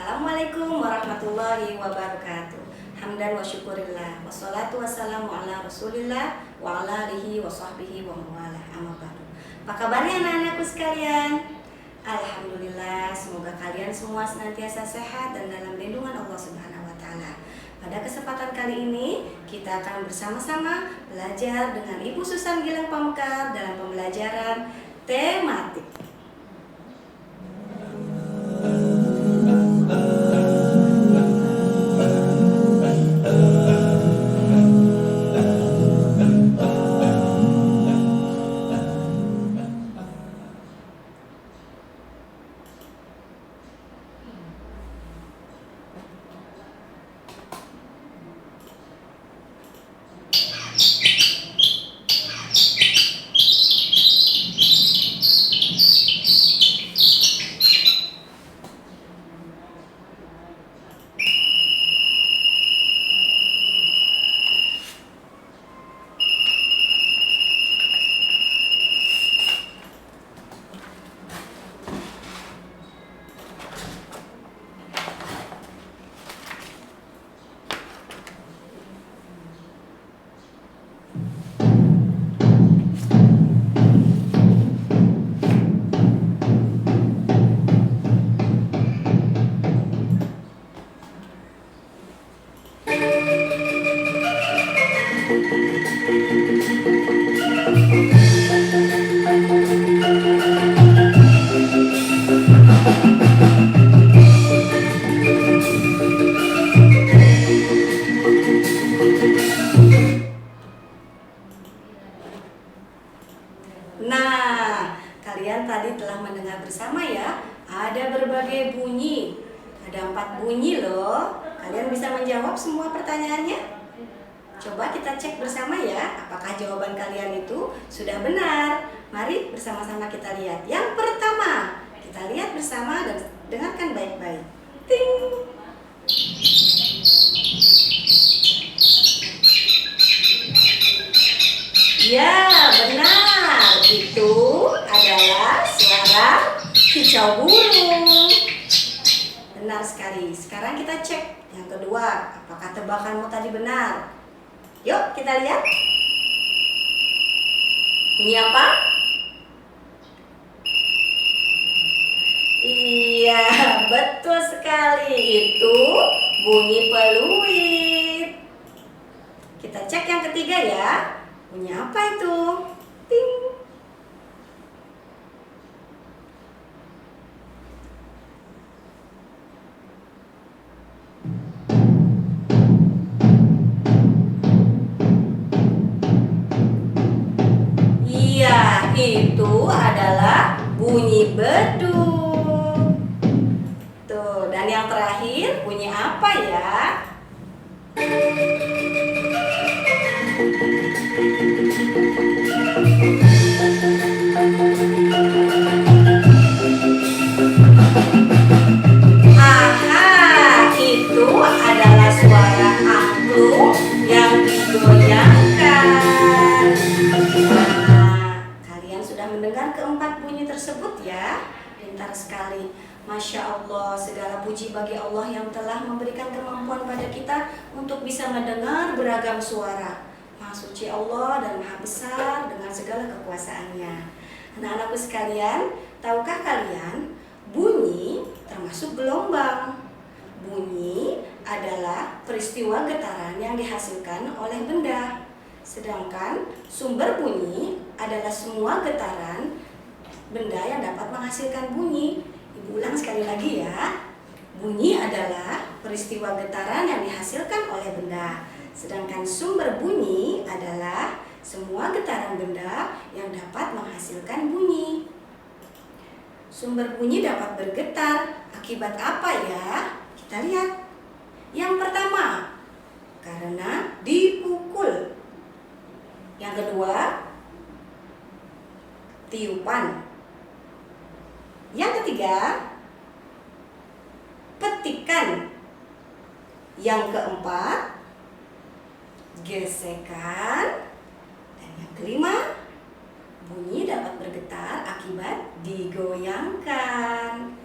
Assalamualaikum warahmatullahi wabarakatuh. Hamdan wa syukurillah. Wassalatu wassalamu ala rasulillah wa ala alihi wa sahbihi wa mawalah. Amma ba'du. Apa kabarnya anak-anakku sekalian? Alhamdulillah, semoga kalian semua senantiasa sehat dan dalam lindungan Allah Subhanahu wa taala. Pada kesempatan kali ini, kita akan bersama-sama belajar dengan Ibu Susan Gilang Pamekar dalam pembelajaran tematik. Nah, kalian tadi telah mendengar bersama ya, ada berbagai bunyi. Ada 4 bunyi loh. Kalian bisa menjawab semua pertanyaannya? Coba kita cek bersama ya, apakah jawaban kalian itu sudah benar. Mari bersama-sama kita lihat. Yang pertama, kita lihat bersama dan dengarkan baik-baik. Ting! Ya, benar. Itu adalah suara kicau burung. Benar sekali. Sekarang kita cek yang kedua. Apakah tebakanmu tadi benar? Yuk, kita lihat. Bunyi apa? Iya, betul sekali. Itu bunyi peluit. Kita cek yang ketiga ya. Bunyi apa itu? Ting. Iya, itu adalah bunyi beduk. Tuh, dan yang terakhir bunyi apa ya? Aha, itu adalah suara angklung yang digoyangkan. Nah, kalian sudah mendengar keempat bunyi tersebut ya? Pintar sekali. Masya Allah, segala puji bagi Allah yang telah memberikan kemampuan pada kita untuk bisa mendengar beragam suara. Maha suci Allah dan maha besar dengan segala kekuasaannya. Anak-anakku sekalian, tahukah kalian bunyi termasuk gelombang? Bunyi adalah peristiwa getaran yang dihasilkan oleh benda. Sedangkan sumber bunyi adalah semua getaran benda yang dapat menghasilkan bunyi. Ibu ulang sekali lagi ya. Bunyi adalah peristiwa getaran yang dihasilkan oleh benda. Sedangkan sumber bunyi adalah semua getaran benda yang dapat menghasilkan bunyi. Sumber bunyi dapat bergetar akibat apa ya? Kita lihat. Yang pertama, karena dipukul. Yang kedua, tiupan. Yang ketiga, petikan. Yang keempat, gesekan. Dan yang kelima, bunyi dapat bergetar akibat digoyangkan.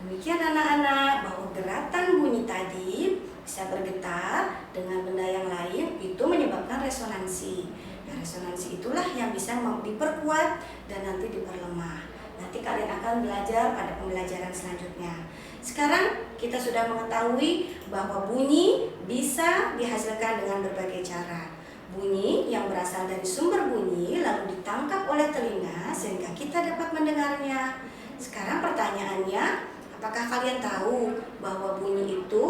Demikian anak-anak, bahwa pergeratan bunyi tadi bisa bergetar dengan benda yang lain, itu menyebabkan resonansi. Nah, resonansi itulah yang bisa diperkuat dan nanti diperlemah. Nanti kalian akan belajar pada pembelajaran selanjutnya. Sekarang kita sudah mengetahui bahwa bunyi bisa dihasilkan dengan berbagai cara. Bunyi yang berasal dari sumber bunyi lalu ditangkap oleh telinga sehingga kita dapat mendengarnya. Sekarang pertanyaannya, apakah kalian tahu bahwa bunyi itu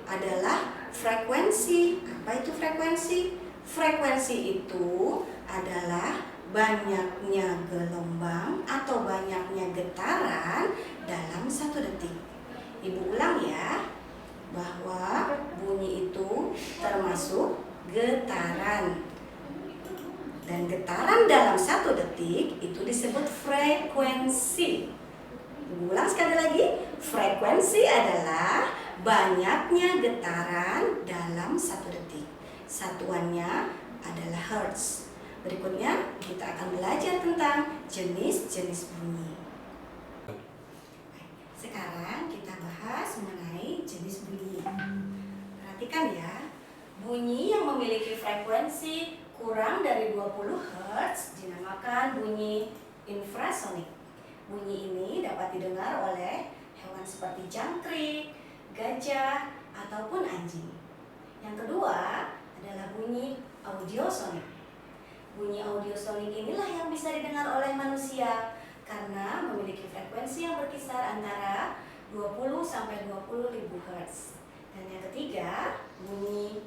adalah frekuensi? Apa itu frekuensi? Frekuensi itu adalah banyaknya gelombang atau banyaknya getaran dalam 1 detik. Ibu ulang ya, bahwa bunyi itu termasuk getaran. Dan getaran dalam 1 detik itu disebut frekuensi. Ulang sekali lagi, frekuensi adalah banyaknya getaran dalam 1 detik. Satuannya adalah hertz. Berikutnya kita akan belajar tentang jenis-jenis bunyi. Sekarang kita bahas mengenai jenis bunyi. Perhatikan ya. Bunyi yang memiliki frekuensi kurang dari 20 Hz dinamakan bunyi infrasonik. Bunyi ini dapat didengar oleh hewan seperti jangkrik, gajah, ataupun anjing. Yang kedua adalah bunyi audiosonik. Bunyi audiosonik inilah yang bisa didengar oleh manusia karena memiliki frekuensi yang berkisar antara 20 sampai 20 ribu Hz. Dan yang ketiga, bunyi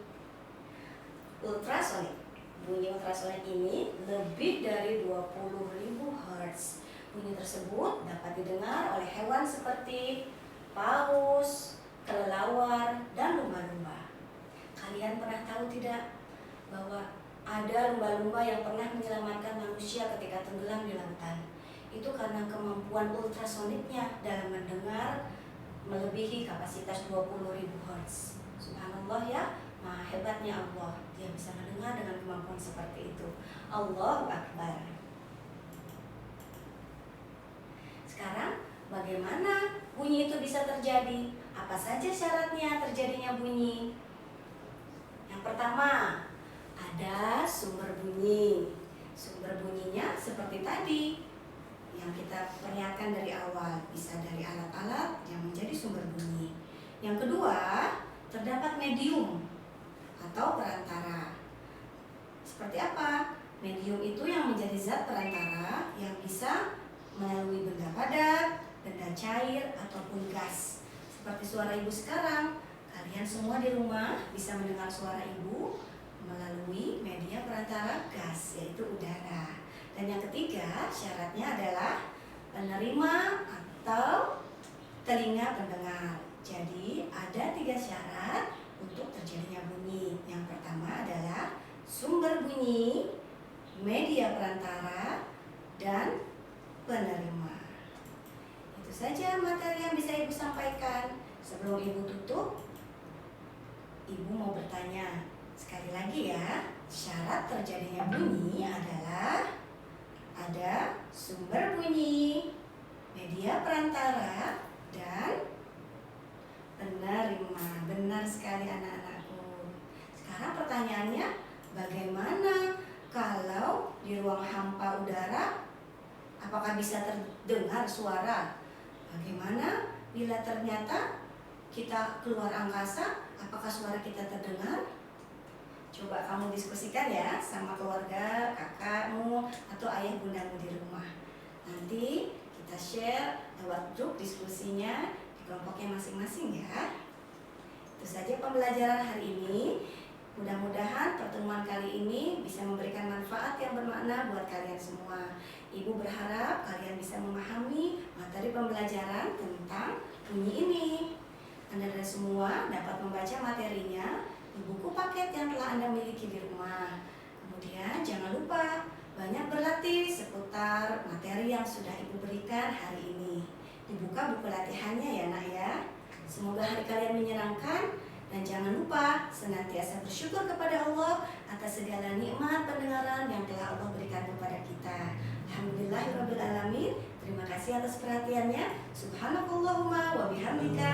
ultrasonik. Bunyi ultrasonik ini lebih dari 20.000 Hz. Bunyi tersebut dapat didengar oleh hewan seperti paus, kelelawar, dan lumba-lumba. Kalian pernah tahu tidak bahwa ada lumba-lumba yang pernah menyelamatkan manusia ketika tenggelam di lautan? Itu karena kemampuan ultrasoniknya dalam mendengar melebihi kapasitas 20.000 Hz. Subhanallah ya. Nah, hebatnya Allah, dia bisa mendengar dengan kemampuan seperti itu. Allahu Akbar. Sekarang, bagaimana bunyi itu bisa terjadi? Apa saja syaratnya terjadinya bunyi? Yang pertama, ada sumber bunyi. Sumber bunyinya seperti tadi yang kita perlihatkan dari awal, bisa dari alat-alat yang menjadi sumber bunyi. Yang kedua, terdapat medium atau perantara. Seperti apa? Medium itu yang menjadi zat perantara yang bisa melalui benda padat, benda cair, ataupun gas. Seperti suara ibu sekarang, kalian semua di rumah bisa mendengar suara ibu melalui media perantara gas, yaitu udara. Dan yang ketiga, syaratnya adalah penerima atau telinga pendengar. Jadi ada 3 syarat untuk terjadinya bunyi. Yang pertama adalah sumber bunyi, media perantara, dan penerima. Itu saja materi yang bisa Ibu sampaikan. Sebelum Ibu tutup, Ibu mau bertanya sekali lagi ya. Syarat terjadinya bunyi adalah ada sumber bunyi, media perantara, dan penerima. Benar sekali anak-anakku. Sekarang pertanyaannya, bagaimana kalau di ruang hampa udara, apakah bisa terdengar suara? Bagaimana bila ternyata kita keluar angkasa, apakah suara kita terdengar? Coba kamu diskusikan ya sama keluarga, kakakmu, atau ayah bundamu di rumah. Nanti kita share lewat grup diskusinya di kelompoknya masing-masing ya. Itu saja pembelajaran hari ini. Mudah-mudahan pertemuan kali ini bisa memberikan manfaat yang bermakna buat kalian semua. Ibu berharap kalian bisa memahami materi pembelajaran tentang bunyi ini. Anda semua dapat membaca materinya di buku paket yang telah Anda miliki di rumah. Kemudian jangan lupa banyak berlatih seputar materi yang sudah Ibu berikan hari ini. Dibuka buku latihannya ya nak ya. Semoga hari kalian menyenangkan. Dan jangan lupa senantiasa bersyukur kepada Allah atas segala nikmat pendengaran yang telah Allah berikan kepada kita. Alhamdulillahirrabbilalamin. Terima kasih atas perhatiannya. Subhanakallahumma wa bihamdika.